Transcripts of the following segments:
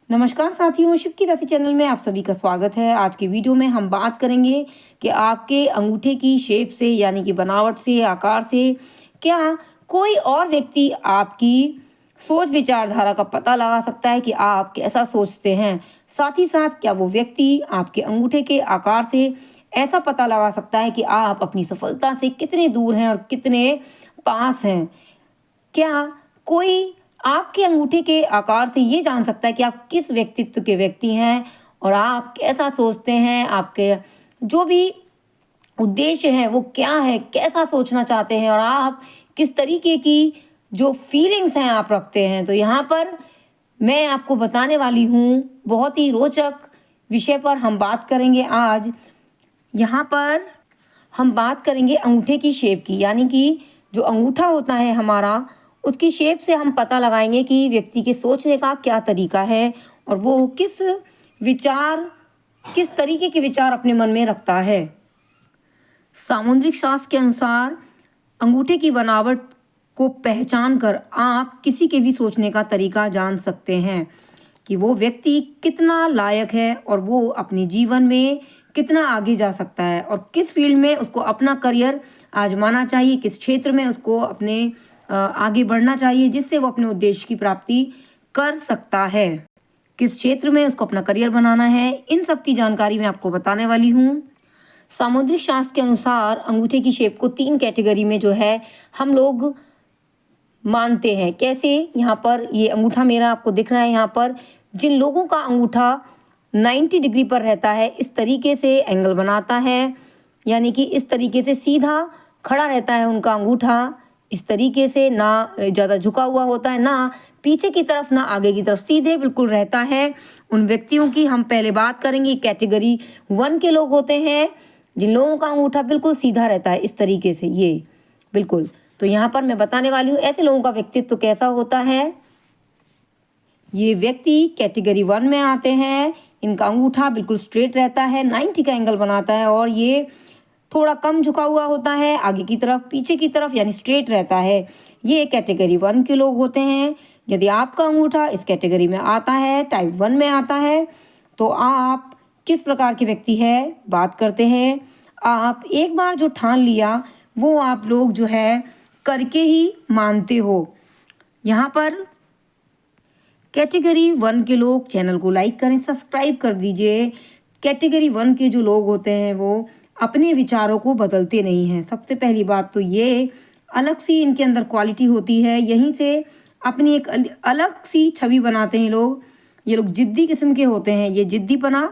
नमस्कार साथियों, शिव की राशि चैनल में आप सभी का स्वागत है। आज की वीडियो में हम बात करेंगे कि आपके अंगूठे की शेप से यानी कि बनावट से, आकार से क्या कोई और व्यक्ति आपकी सोच विचारधारा का पता लगा सकता है कि आप कैसा सोचते हैं। साथ ही साथ क्या वो व्यक्ति आपके अंगूठे के आकार से ऐसा पता लगा सकता है कि आप अपनी सफलता से कितने दूर हैं और कितने पास हैं। क्या कोई आपके अंगूठे के आकार से ये जान सकता है कि आप किस व्यक्तित्व के व्यक्ति हैं और आप कैसा सोचते हैं, आपके जो भी उद्देश्य है वो क्या है, कैसा सोचना चाहते हैं और आप किस तरीके की जो फीलिंग्स हैं आप रखते हैं। तो यहाँ पर मैं आपको बताने वाली हूँ, बहुत ही रोचक विषय पर हम बात करेंगे आज। यहाँ पर हम बात करेंगे अंगूठे की शेप की, यानी कि जो अंगूठा होता है हमारा, उसकी शेप से हम पता लगाएंगे कि व्यक्ति के सोचने का क्या तरीका है और वो किस तरीके के विचार अपने मन में रखता है। सामुद्रिक शास्त्र के अनुसार अंगूठे की बनावट को पहचान कर आप किसी के भी सोचने का तरीका जान सकते हैं कि वो व्यक्ति कितना लायक है और वो अपने जीवन में कितना आगे जा सकता है और किस फील्ड में उसको अपना करियर आजमाना चाहिए, किस क्षेत्र में उसको अपने आगे बढ़ना चाहिए जिससे वो अपने उद्देश्य की प्राप्ति कर सकता है, किस क्षेत्र में उसको अपना करियर बनाना है। इन सब की जानकारी मैं आपको बताने वाली हूँ। सामुद्रिक शास्त्र के अनुसार अंगूठे की शेप को 3 कैटेगरी में जो है हम लोग मानते हैं। कैसे? यहाँ पर ये अंगूठा मेरा आपको दिख रहा है, यहाँ पर जिन लोगों का अंगूठा 90 डिग्री पर रहता है, इस तरीके से एंगल बनाता है, यानी कि इस तरीके से सीधा खड़ा रहता है उनका अंगूठा, इस तरीके से ना ज़्यादा झुका हुआ होता है, ना पीछे की तरफ ना आगे की तरफ, सीधे बिल्कुल रहता है। उन व्यक्तियों की हम पहले बात करेंगे। कैटेगरी 1 के लोग होते हैं जिन लोगों का अंगूठा बिल्कुल सीधा रहता है इस तरीके से, ये बिल्कुल। तो यहाँ पर मैं बताने वाली हूँ ऐसे लोगों का व्यक्तित्व कैसा होता है। ये व्यक्ति कैटेगरी 1 में आते हैं। इनका अंगूठा बिल्कुल स्ट्रेट रहता है, 90 का एंगल बनाता है और ये थोड़ा कम झुका हुआ होता है आगे की तरफ, पीछे की तरफ, यानी स्ट्रेट रहता है। ये कैटेगरी 1 के लोग होते हैं। यदि आपका अंगूठा इस कैटेगरी में आता है, टाइप 1 में आता है, तो आप किस प्रकार के व्यक्ति है बात करते हैं। आप एक बार जो ठान लिया वो आप लोग जो है करके ही मानते हो। यहाँ पर कैटेगरी 1 के लोग चैनल को लाइक करें, सब्सक्राइब कर दीजिए। कैटेगरी 1 के जो लोग होते हैं वो अपने विचारों को बदलते नहीं हैं। सबसे पहली बात तो ये अलग सी इनके अंदर क्वालिटी होती है, यहीं से अपनी एक अलग सी छवि बनाते हैं लोग। ये लोग जिद्दी किस्म के होते हैं। ये जिद्दीपना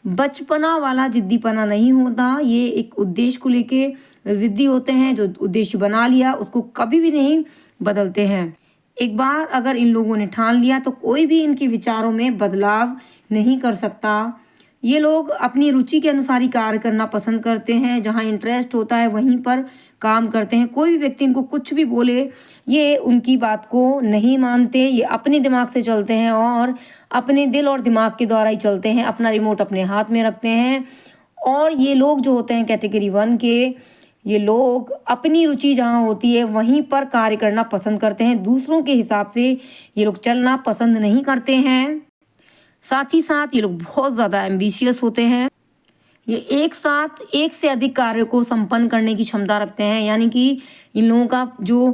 बचपना वाला जिद्दीपना नहीं होता, ये एक उद्देश्य को लेके जिद्दी होते हैं। जो उद्देश्य बना लिया उसको कभी भी नहीं बदलते हैं। एक बार अगर इन लोगों ने ठान लिया तो कोई भी इनके विचारों में बदलाव नहीं कर सकता। ये लोग अपनी रुचि के अनुसार ही कार्य करना पसंद करते हैं, जहाँ इंटरेस्ट होता है वहीं पर काम करते हैं। कोई भी व्यक्ति इनको कुछ भी बोले ये उनकी बात को नहीं मानते। ये अपने दिमाग से चलते हैं और अपने दिल और दिमाग के द्वारा ही चलते हैं, अपना रिमोट अपने हाथ में रखते हैं। और ये लोग जो होते हैं कैटेगरी 1 के, ये लोग अपनी रुचि जहाँ होती है वहीं पर कार्य करना पसंद करते हैं। दूसरों के हिसाब से ये लोग चलना पसंद नहीं करते हैं। साथ ही साथ ये लोग बहुत ज़्यादा एम्बिशियस होते हैं। ये एक साथ एक से अधिक कार्य को संपन्न करने की क्षमता रखते हैं, यानी कि इन लोगों का जो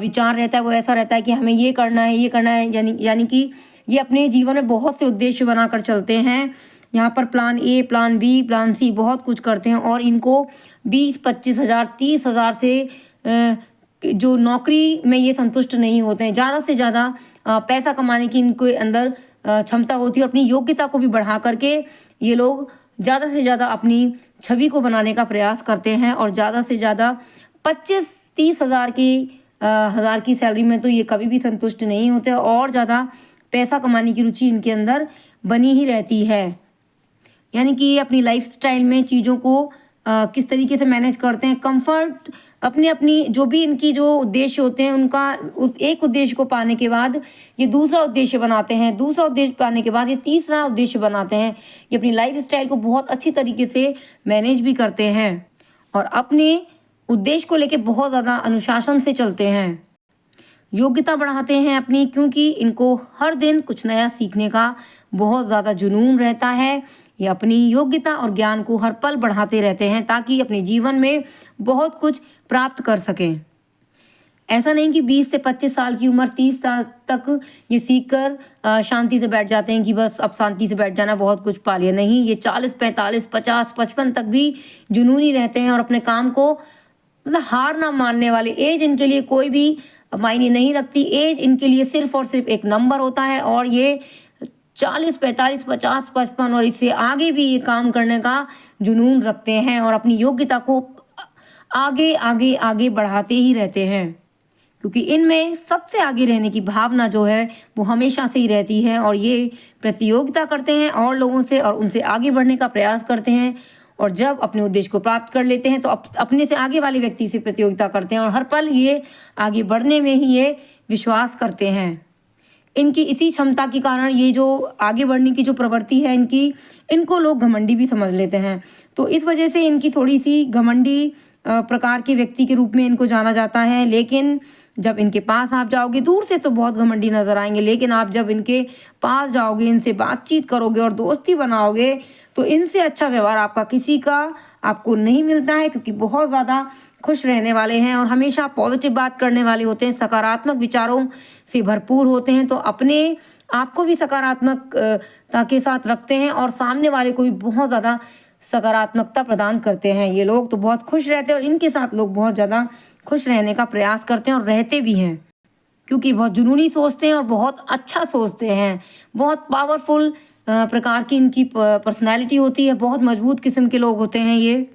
विचार रहता है वो ऐसा रहता है कि हमें ये करना है, ये करना है, यानी कि ये अपने जीवन में बहुत से उद्देश्य बनाकर चलते हैं। यहाँ पर plan A, plan B, plan C बहुत कुछ करते हैं और इनको 20-25 हज़ार 30 हज़ार से जो नौकरी में ये संतुष्ट नहीं होते हैं। ज़्यादा से ज़्यादा पैसा कमाने की इनके अंदर क्षमता होती है और अपनी योग्यता को भी बढ़ा करके ये लोग ज़्यादा से ज़्यादा अपनी छवि को बनाने का प्रयास करते हैं और ज़्यादा से ज़्यादा 25-30 हज़ार की सैलरी में तो ये कभी भी संतुष्ट नहीं होते और ज़्यादा पैसा कमाने की रुचि इनके अंदर बनी ही रहती है। यानी कि ये अपनी लाइफस्टाइल में चीज़ों को किस तरीके से मैनेज करते हैं, कंफर्ट अपनी जो भी इनकी जो उद्देश्य होते हैं उनका उस एक उद्देश्य को पाने के बाद ये दूसरा उद्देश्य बनाते हैं, दूसरा उद्देश्य पाने के बाद ये तीसरा उद्देश्य बनाते हैं। ये अपनी लाइफस्टाइल को बहुत अच्छी तरीके से मैनेज भी करते हैं और अपने उद्देश्य को लेके बहुत ज़्यादा अनुशासन से चलते हैं। योग्यता बढ़ाते हैं अपनी, क्योंकि इनको हर दिन कुछ नया सीखने का बहुत ज़्यादा जुनून रहता है। ये अपनी योग्यता और ज्ञान को हर पल बढ़ाते रहते हैं ताकि अपने जीवन में बहुत कुछ प्राप्त कर सकें। ऐसा नहीं कि 20 से 25 साल की उम्र, 30 साल तक ये सीख कर शांति से बैठ जाते हैं कि बस अब शांति से बैठ जाना, बहुत कुछ पा लिया। नहीं, ये 40, 45, 50, 55 तक भी जुनूनी रहते हैं और अपने काम को मतलब हार ना मानने वाले। एज इनके लिए कोई भी मायने नहीं रखती। एज इनके लिए सिर्फ और सिर्फ एक नंबर होता है और ये 40, 45, 50, 55 और इससे आगे भी ये काम करने का जुनून रखते हैं और अपनी योग्यता को आगे आगे आगे बढ़ाते ही रहते हैं, क्योंकि इनमें सबसे आगे रहने की भावना जो है वो हमेशा से ही रहती है और ये प्रतियोगिता करते हैं और लोगों से और उनसे आगे बढ़ने का प्रयास करते हैं। और जब अपने उद्देश्य को प्राप्त कर लेते हैं तो अपने से आगे वाले व्यक्ति से प्रतियोगिता करते हैं और हर पल ये आगे बढ़ने में ही ये विश्वास करते हैं। इनकी इसी क्षमता के कारण ये जो आगे बढ़ने की जो प्रवृत्ति है इनको लोग घमंडी भी समझ लेते हैं। तो इस वजह से इनकी थोड़ी सी घमंडी प्रकार के व्यक्ति के रूप में इनको जाना जाता है। लेकिन जब इनके पास आप जाओगे, दूर से तो बहुत घमंडी नजर आएंगे, लेकिन आप जब इनके पास जाओगे, इनसे बातचीत करोगे और दोस्ती बनाओगे तो इनसे अच्छा व्यवहार आपका किसी का आपको नहीं मिलता है, क्योंकि बहुत ज़्यादा खुश रहने वाले हैं और हमेशा पॉजिटिव बात करने वाले होते हैं, सकारात्मक विचारों से भरपूर होते हैं। तो अपने आप को भी सकारात्मकता के साथ रखते हैं और सामने वाले को भी बहुत ज़्यादा सकारात्मकता प्रदान करते हैं। ये लोग तो बहुत खुश रहते हैं और इनके साथ लोग बहुत ज़्यादा खुश रहने का प्रयास करते हैं और रहते भी हैं, क्योंकि बहुत जुनूनी सोचते हैं और बहुत अच्छा सोचते हैं। बहुत पावरफुल प्रकार की इनकी पर्सनैलिटी होती है, बहुत मजबूत किस्म के लोग होते हैं ये।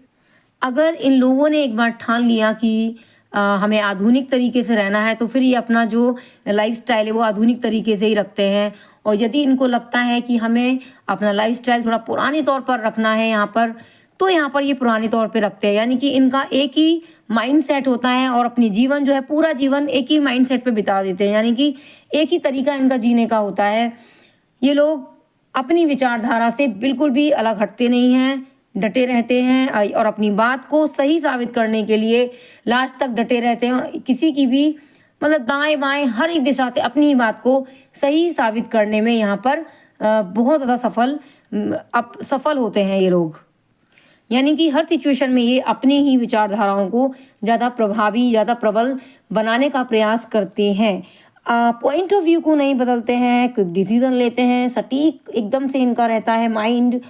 अगर इन लोगों ने एक बार ठान लिया कि हमें आधुनिक तरीके से रहना है, तो फिर ये अपना जो लाइफस्टाइल है वो आधुनिक तरीके से ही रखते हैं। और यदि इनको लगता है कि हमें अपना लाइफस्टाइल थोड़ा पुराने तौर पर रखना है यहाँ पर, तो यहाँ पर ये पुराने तौर पे रखते हैं। यानी कि इनका एक ही माइंड सेट होता है और अपनी जीवन जो है पूरा जीवन एक ही माइंड सेट पे बिता देते हैं, यानी कि एक ही तरीका इनका जीने का होता है। ये लोग अपनी विचारधारा से बिल्कुल भी अलग हटते नहीं हैं, डटे रहते हैं और अपनी बात को सही साबित करने के लिए लास्ट तक डटे रहते हैं और किसी की भी मतलब दाएं बाएं हर एक दिशा से अपनी ही बात को सही साबित करने में यहाँ पर बहुत ज़्यादा सफल होते हैं ये लोग। यानी कि हर सिचुएशन में ये अपनी ही विचारधाराओं को ज़्यादा प्रभावी, ज़्यादा प्रबल बनाने का प्रयास करते हैं। पॉइंट ऑफ व्यू को नहीं बदलते हैं, क्विक डिसीजन लेते हैं, सटीक एकदम से इनका रहता है माइंड।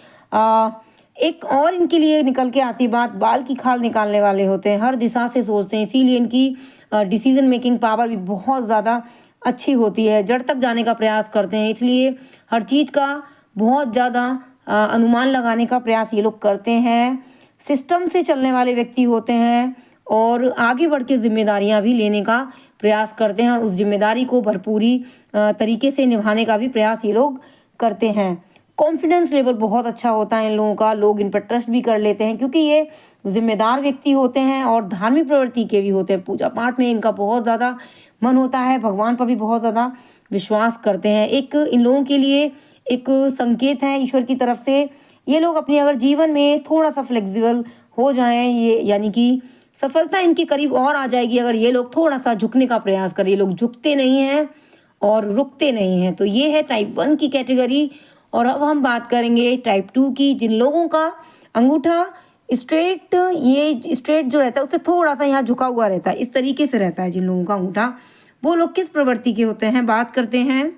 एक और इनके लिए निकल के आती बात, बाल की खाल निकालने वाले होते हैं, हर दिशा से सोचते हैं, इसीलिए इनकी डिसीजन मेकिंग पावर भी बहुत ज़्यादा अच्छी होती है। जड़ तक जाने का प्रयास करते हैं, इसलिए हर चीज़ का बहुत ज़्यादा अनुमान लगाने का प्रयास ये लोग करते हैं। सिस्टम से चलने वाले व्यक्ति होते हैं और आगे बढ़ के जिम्मेदारियाँ भी लेने का प्रयास करते हैं और उस जिम्मेदारी को भरपूरी तरीके से निभाने का भी प्रयास ये लोग करते हैं। कॉन्फिडेंस लेवल बहुत अच्छा होता है इन लोगों का, लोग इन पर ट्रस्ट भी कर लेते हैं क्योंकि ये जिम्मेदार व्यक्ति होते हैं और धार्मिक प्रवृत्ति के भी होते हैं। पूजा पाठ में इनका बहुत ज़्यादा मन होता है, भगवान पर भी बहुत ज़्यादा विश्वास करते हैं। एक इन लोगों के लिए एक संकेत है ईश्वर की तरफ से, ये लोग अपने अगर जीवन में थोड़ा सा फ्लेक्सिबल हो जाएं, ये यानी कि सफलता इनके करीब और आ जाएगी अगर ये लोग थोड़ा सा झुकने का प्रयास करें। ये लोग झुकते नहीं हैं और रुकते नहीं हैं। तो ये है टाइप 1 की कैटेगरी। और अब हम बात करेंगे टाइप 2 की, जिन लोगों का अंगूठा स्ट्रेट, ये स्ट्रेट जो रहता है उससे थोड़ा सा यहाँ झुका हुआ रहता है, इस तरीके से रहता है जिन लोगों का अंगूठा। वो लोग किस प्रवृत्ति के होते हैं, बात करते हैं।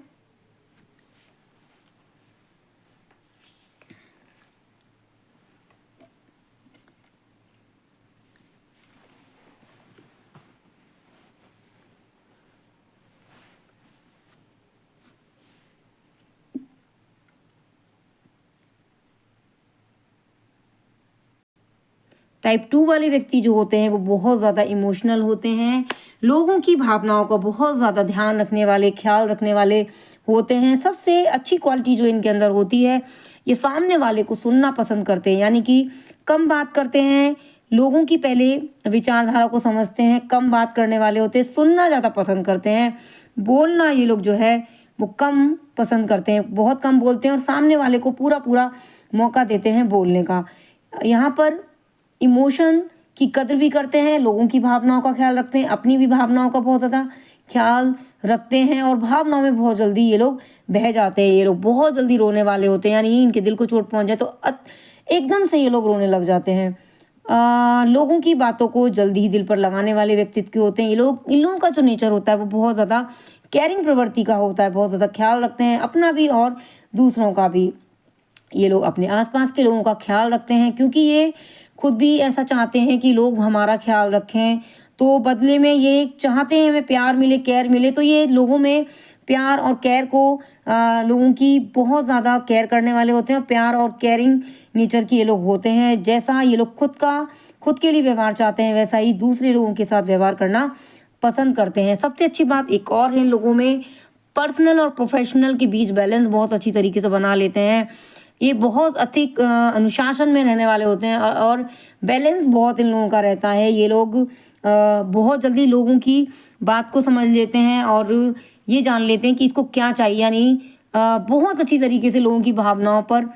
टाइप 2 वाले व्यक्ति जो होते हैं वो बहुत ज़्यादा इमोशनल होते हैं, लोगों की भावनाओं का बहुत ज़्यादा ध्यान रखने वाले, ख्याल रखने वाले होते हैं। सबसे अच्छी क्वालिटी जो इनके अंदर होती है, ये सामने वाले को सुनना पसंद करते हैं, यानी कि कम बात करते हैं, लोगों की पहले विचारधारा को समझते हैं, कम बात करने वाले होते हैं, सुनना ज़्यादा पसंद करते हैं। बोलना ये लोग जो है वो कम पसंद करते हैं, बहुत कम बोलते हैं और सामने वाले को पूरा पूरा मौका देते हैं बोलने का। यहाँ पर इमोशन की कद्र भी करते हैं, लोगों की भावनाओं का ख्याल रखते हैं, अपनी भी भावनाओं का बहुत ज़्यादा ख्याल रखते हैं और भावनाओं में बहुत जल्दी ये लोग बह जाते हैं। ये लोग बहुत जल्दी रोने वाले होते हैं, यानी इनके दिल को चोट पहुंच जाए तो एकदम से ये लोग रोने लग जाते हैं। लोगों की बातों को जल्दी ही दिल पर लगाने वाले व्यक्तित्व के होते हैं ये लोग। इन लोगों का जो नेचर होता है वो बहुत ज़्यादा केयरिंग प्रवृत्ति का होता है, बहुत ज़्यादा ख्याल रखते हैं अपना भी और दूसरों का भी। ये लोग अपने आसपास के लोगों का ख्याल रखते हैं क्योंकि ये खुद भी ऐसा चाहते हैं कि लोग हमारा ख्याल रखें, तो बदले में ये चाहते हैं हमें प्यार मिले, केयर मिले। तो ये लोगों में प्यार और केयर को लोगों की बहुत ज़्यादा केयर करने वाले होते हैं और प्यार और केयरिंग नेचर के ये लोग होते हैं। जैसा ये लोग खुद के लिए व्यवहार चाहते हैं वैसा ही दूसरे लोगों के साथ व्यवहार करना पसंद करते हैं। सबसे अच्छी बात एक और है, इन लोगों में पर्सनल और प्रोफेशनल के बीच बैलेंस बहुत अच्छी तरीके से बना लेते हैं। ये बहुत अधिक अनुशासन में रहने वाले होते हैं और बैलेंस बहुत इन लोगों का रहता है। ये लोग बहुत जल्दी लोगों की बात को समझ लेते हैं और ये जान लेते हैं कि इसको क्या चाहिए, यानी बहुत अच्छी तरीके से लोगों की भावनाओं पर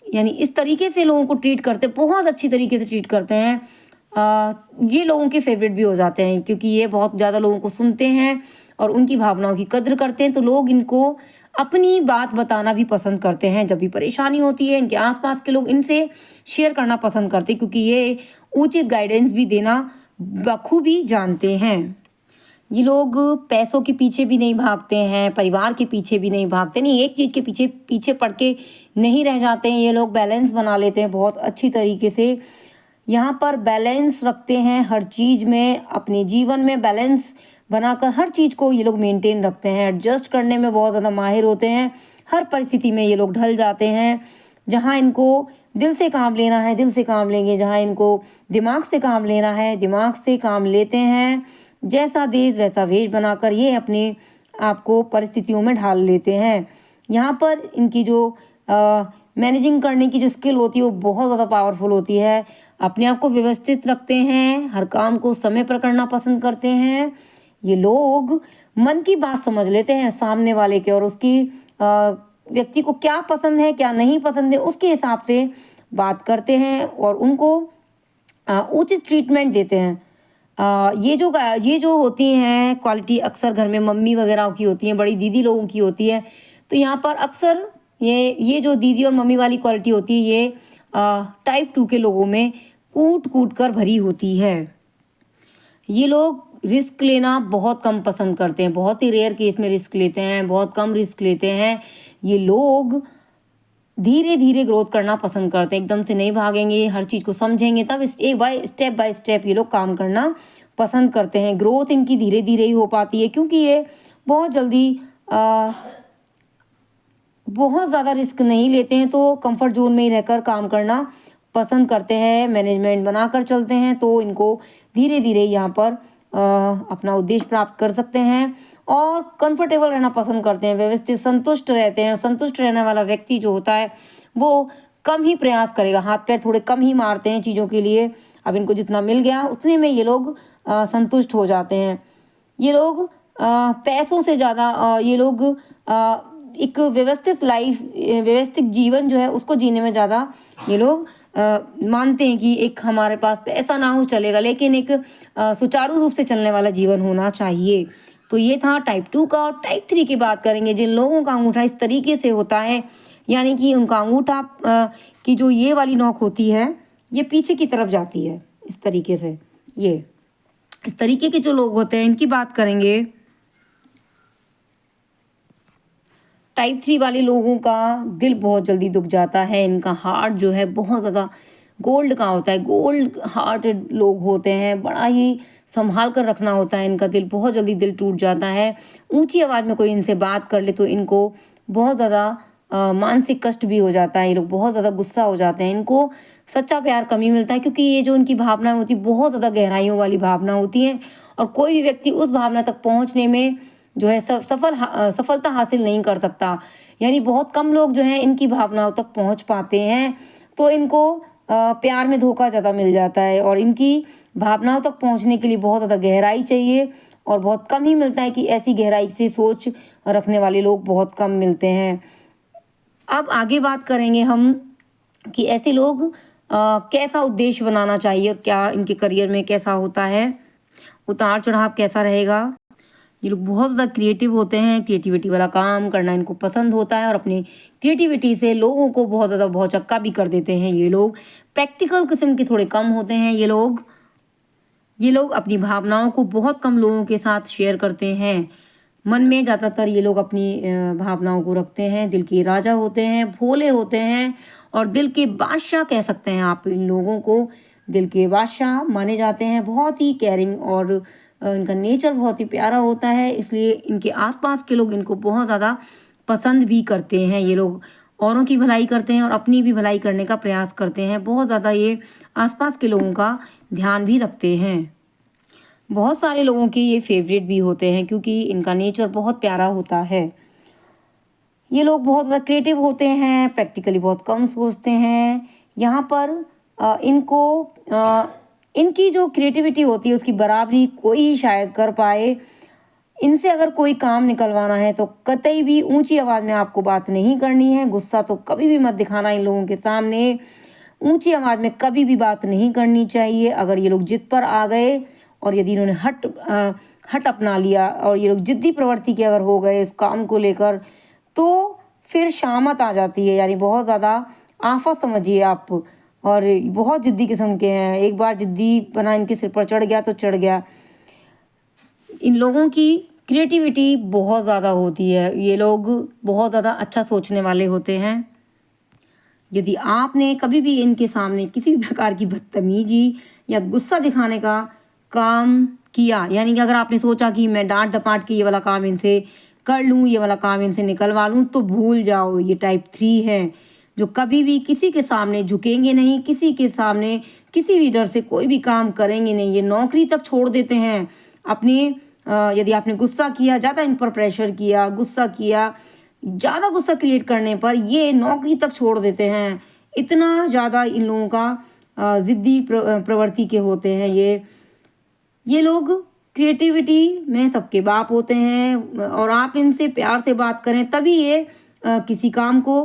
यानी इस तरीके से लोगों को ट्रीट करते, बहुत अच्छी तरीके से ट्रीट करते हैं। ये लोगों के फेवरेट भी हो जाते हैं क्योंकि ये बहुत ज़्यादा लोगों को सुनते हैं और उनकी भावनाओं की कद्र करते हैं। तो लोग इनको अपनी बात बताना भी पसंद करते हैं। जब भी परेशानी होती है इनके आसपास के लोग इनसे शेयर करना पसंद करते हैं क्योंकि ये उचित गाइडेंस भी देना बखूबी जानते हैं। ये लोग पैसों के पीछे भी नहीं भागते हैं, परिवार के पीछे भी नहीं भागते, नहीं एक चीज़ के पीछे पीछे पड़ के नहीं रह जाते हैं। ये लोग बैलेंस बना लेते हैं बहुत अच्छी तरीके से। यहाँ पर बैलेंस रखते हैं हर चीज़ में, अपने जीवन में बैलेंस बनाकर हर चीज़ को ये लोग मेंटेन रखते हैं। एडजस्ट करने में बहुत ज़्यादा माहिर होते हैं, हर परिस्थिति में ये लोग ढल जाते हैं। जहाँ इनको दिल से काम लेना है दिल से काम लेंगे, जहाँ इनको दिमाग से काम लेना है दिमाग से काम लेते हैं। जैसा देश वैसा भेष बनाकर ये अपने आप को परिस्थितियों में ढाल लेते हैं। यहाँ पर इनकी जो मैनेजिंग करने की जो स्किल होती है वो बहुत ज़्यादा पावरफुल होती है। अपने आप को व्यवस्थित रखते हैं, हर काम को समय पर करना पसंद करते हैं। ये लोग मन की बात समझ लेते हैं सामने वाले के और उसकी व्यक्ति को क्या पसंद है क्या नहीं पसंद है उसके हिसाब से बात करते हैं और उनको उचित ट्रीटमेंट देते हैं। ये जो होती हैं क्वालिटी अक्सर घर में मम्मी वगैरह की होती हैं, बड़ी दीदी लोगों की होती है। तो यहाँ पर अक्सर ये जो दीदी और मम्मी वाली क्वालिटी होती है ये टाइप 2 के लोगों में कूट कर भरी होती है। ये लोग रिस्क लेना बहुत कम पसंद करते हैं, बहुत ही रेयर केस में रिस्क लेते हैं, बहुत कम रिस्क लेते हैं। ये लोग धीरे धीरे ग्रोथ करना पसंद करते हैं, एकदम से नहीं भागेंगे, हर चीज़ को समझेंगे, तब स्टेप बाय स्टेप ये लोग काम करना पसंद करते हैं। ग्रोथ इनकी धीरे धीरे ही हो पाती है क्योंकि ये बहुत जल्दी बहुत ज़्यादा रिस्क नहीं लेते हैं, तो कंफर्ट जोन में ही रहकर काम करना पसंद करते हैं, मैनेजमेंट बनाकर चलते हैं। तो इनको धीरे धीरे यहाँ पर अपना उद्देश्य प्राप्त कर सकते हैं और कंफर्टेबल रहना पसंद करते हैं, व्यवस्थित संतुष्ट रहते हैं। संतुष्ट रहने वाला व्यक्ति जो होता है वो कम ही प्रयास करेगा, हाथ पैर थोड़े कम ही मारते हैं चीज़ों के लिए। अब इनको जितना मिल गया उतने में ये लोग संतुष्ट हो जाते हैं। ये लोग पैसों से ज़्यादा ये लोग एक व्यवस्थित जीवन जो है उसको जीने में ज़्यादा ये लोग मानते हैं कि एक हमारे पास पैसा ना हो चलेगा, लेकिन एक सुचारू रूप से चलने वाला जीवन होना चाहिए। तो ये था टाइप 2 का। और टाइप 3 की बात करेंगे, जिन लोगों का अंगूठा इस तरीके से होता है, यानी कि उनका अंगूठा की जो ये वाली नोक होती है ये पीछे की तरफ जाती है इस तरीके से। ये इस तरीके के जो लोग होते हैं इनकी बात करेंगे। टाइप 3 वाले लोगों का दिल बहुत जल्दी दुख जाता है, इनका हार्ट जो है बहुत ज़्यादा गोल्ड का होता है, गोल्ड हार्टेड लोग होते हैं, बड़ा ही संभाल कर रखना होता है इनका दिल, बहुत जल्दी दिल टूट जाता है। ऊंची आवाज़ में कोई इनसे बात कर ले तो इनको बहुत ज़्यादा मानसिक कष्ट भी हो जाता है, ये लोग बहुत ज़्यादा गुस्सा हो जाते हैं, इनको सच्चा प्यार कमी मिलता है क्योंकि ये जो उनकी भावना होती है बहुत ज़्यादा गहराइयों वाली भावना होती है और कोई भी व्यक्ति उस भावना तक पहुँचने में जो है सफलता हासिल नहीं कर सकता। यानी बहुत कम लोग जो हैं इनकी भावनाओं तक पहुंच पाते हैं, तो इनको प्यार में धोखा ज़्यादा मिल जाता है और इनकी भावनाओं तक पहुंचने के लिए बहुत ज़्यादा गहराई चाहिए और बहुत कम ही मिलता है कि ऐसी गहराई से सोच रखने वाले लोग बहुत कम मिलते हैं। अब आगे बात करेंगे हम कि ऐसे लोग कैसा उद्देश्य बनाना चाहिए और क्या इनके करियर में कैसा होता है उतार चढ़ाव कैसा रहेगा। ये लोग बहुत ज़्यादा क्रिएटिव होते हैं, क्रिएटिविटी वाला काम करना इनको पसंद होता है और अपनी क्रिएटिविटी से लोगों को बहुत ज़्यादा भौचक्का भी कर देते हैं। ये लोग प्रैक्टिकल किस्म के थोड़े कम होते हैं। ये लोग अपनी भावनाओं को बहुत कम लोगों के साथ शेयर करते हैं। मन में ज़्यादातर ये लोग अपनी भावनाओं को रखते हैं। दिल के राजा होते हैं, भोले होते हैं और दिल के बादशाह कह सकते हैं आप इन लोगों को। दिल के बादशाह माने जाते हैं, बहुत ही केयरिंग और इनका नेचर बहुत ही प्यारा होता है, इसलिए इनके आसपास के लोग इनको बहुत ज़्यादा पसंद भी करते हैं। ये लोग औरों की भलाई करते हैं और अपनी भी भलाई करने का प्रयास करते हैं। बहुत ज़्यादा ये आसपास के लोगों का ध्यान भी रखते हैं। बहुत सारे लोगों के ये फेवरेट भी होते हैं क्योंकि इनका नेचर बहुत प्यारा होता है। ये लोग बहुत ज़्यादा क्रिएटिव होते हैं, प्रैक्टिकली बहुत कम सोचते हैं। यहाँ पर इनकी जो क्रिएटिविटी होती है उसकी बराबरी कोई ही शायद कर पाए। इनसे अगर कोई काम निकलवाना है तो कतई भी ऊंची आवाज़ में आपको बात नहीं करनी है। गुस्सा तो कभी भी मत दिखाना इन लोगों के सामने। ऊंची आवाज़ में कभी भी बात नहीं करनी चाहिए। अगर ये लोग जिद पर आ गए और यदि इन्होंने हट अपना लिया और ये लोग जिद्दी प्रवृत्ति के अगर हो गए इस काम को लेकर, तो फिर शामत आ जाती है, यानी बहुत ज़्यादा आफत समझिए आप। और बहुत जिद्दी किस्म के हैं, एक बार जिद्दी बना इनके सिर पर चढ़ गया तो चढ़ गया। इन लोगों की क्रिएटिविटी बहुत ज़्यादा होती है। ये लोग बहुत ज़्यादा अच्छा सोचने वाले होते हैं। यदि आपने कभी भी इनके सामने किसी भी प्रकार की बदतमीजी या गुस्सा दिखाने का काम किया, यानी कि अगर आपने सोचा कि मैं डांट डपाट के ये वाला काम इनसे कर लूँ, ये वाला काम इनसे निकलवा लूँ, तो भूल जाओ। ये टाइप 3 है जो कभी भी किसी के सामने झुकेंगे नहीं, किसी के सामने किसी भी डर से कोई भी काम करेंगे नहीं। ये नौकरी तक छोड़ देते हैं अपनी। यदि आपने गुस्सा किया, ज़्यादा इन पर प्रेशर किया, गुस्सा किया, ज़्यादा गुस्सा क्रिएट करने पर ये नौकरी तक छोड़ देते हैं। इतना ज़्यादा इन लोगों का ज़िद्दी प्रवृत्ति के होते हैं। ये लोग क्रिएटिविटी में सबके बाप होते हैं और आप इनसे प्यार से बात करें तभी ये किसी काम को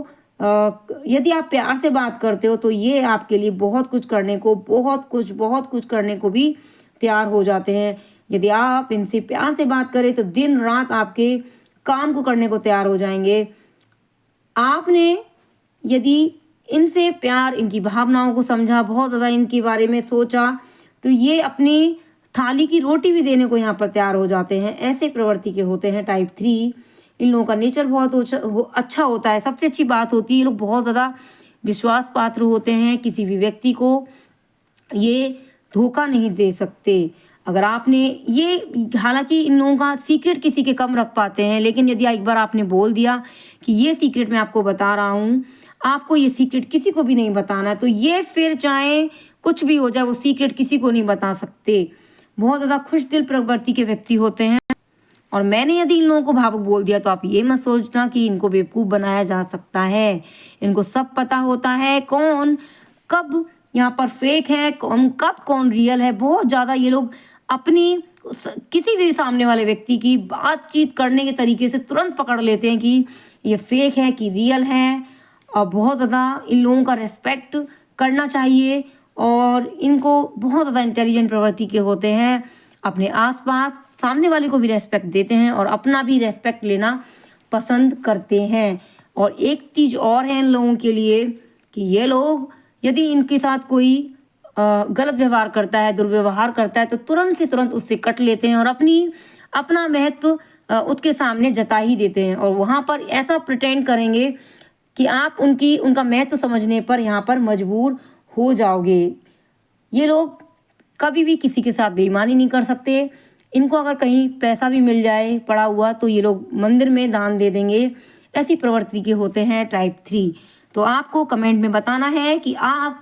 यदि आप प्यार से बात करते हो तो ये आपके लिए बहुत कुछ करने को बहुत कुछ करने को भी तैयार हो जाते हैं। यदि आप इनसे प्यार से बात करें तो दिन रात आपके काम को करने को तैयार हो जाएंगे। आपने यदि इनसे प्यार, इनकी भावनाओं को समझा, बहुत ज़्यादा इनके बारे में सोचा, तो ये अपनी थाली की रोटी भी देने को यहाँ पर तैयार हो जाते हैं। ऐसे प्रवृत्ति के होते हैं टाइप 3। इन लोगों का नेचर बहुत अच्छा होता है। सबसे अच्छी बात होती है ये लोग बहुत ज़्यादा विश्वास पात्र होते हैं। किसी भी व्यक्ति को ये धोखा नहीं दे सकते। अगर आपने ये, हालांकि इन लोगों का सीक्रेट किसी के कम रख पाते हैं, लेकिन यदि एक बार आपने बोल दिया कि ये सीक्रेट मैं आपको बता रहा हूँ, आपको ये सीक्रेट किसी को भी नहीं बताना, तो ये फिर चाहे कुछ भी हो जाए वो सीक्रेट किसी को नहीं बता सकते। बहुत ज़्यादा खुश दिल प्रवृत्ति के व्यक्ति होते हैं। और मैंने यदि इन लोगों को भावुक बोल दिया तो आप ये मत सोचना कि इनको बेवकूफ़ बनाया जा सकता है। इनको सब पता होता है कौन कब यहाँ पर फेक है, कौन रियल है। बहुत ज़्यादा ये लोग अपनी किसी भी सामने वाले व्यक्ति की बातचीत करने के तरीके से तुरंत पकड़ लेते हैं कि ये फेक है कि रियल है। और बहुत ज़्यादा इन लोगों का रेस्पेक्ट करना चाहिए और इनको बहुत ज़्यादा इंटेलिजेंट प्रवृत्ति के होते हैं। अपने आसपास सामने वाले को भी रेस्पेक्ट देते हैं और अपना भी रेस्पेक्ट लेना पसंद करते हैं। और एक चीज़ और है इन लोगों के लिए कि ये लोग यदि इनके साथ कोई गलत व्यवहार करता है, दुर्व्यवहार करता है, तो तुरंत से तुरंत उससे कट लेते हैं और अपना महत्व उसके सामने जता ही देते हैं। और वहाँ पर ऐसा प्रिटेंड करेंगे कि आप उनका महत्व समझने पर यहाँ पर मजबूर हो जाओगे। ये लोग कभी भी किसी के साथ बेईमानी नहीं कर सकते। इनको अगर कहीं पैसा भी मिल जाए पड़ा हुआ तो ये लोग मंदिर में दान दे देंगे। ऐसी प्रवृत्ति के होते हैं टाइप 3। तो आपको कमेंट में बताना है कि आप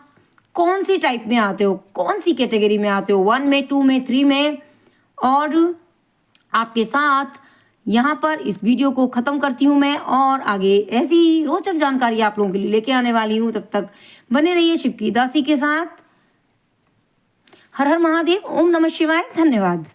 कौन सी टाइप में आते हो, कौन सी कैटेगरी में आते हो, 1 में, 2 में, 3 में। और आपके साथ यहाँ पर इस वीडियो को ख़त्म करती हूँ मैं और आगे ऐसी रोचक जानकारी आप लोगों के लिए लेके आने वाली हूँ। तब तक बने रहिए शिव की दासी के साथ। हर हर महादेव, ओम नमः शिवाय। धन्यवाद।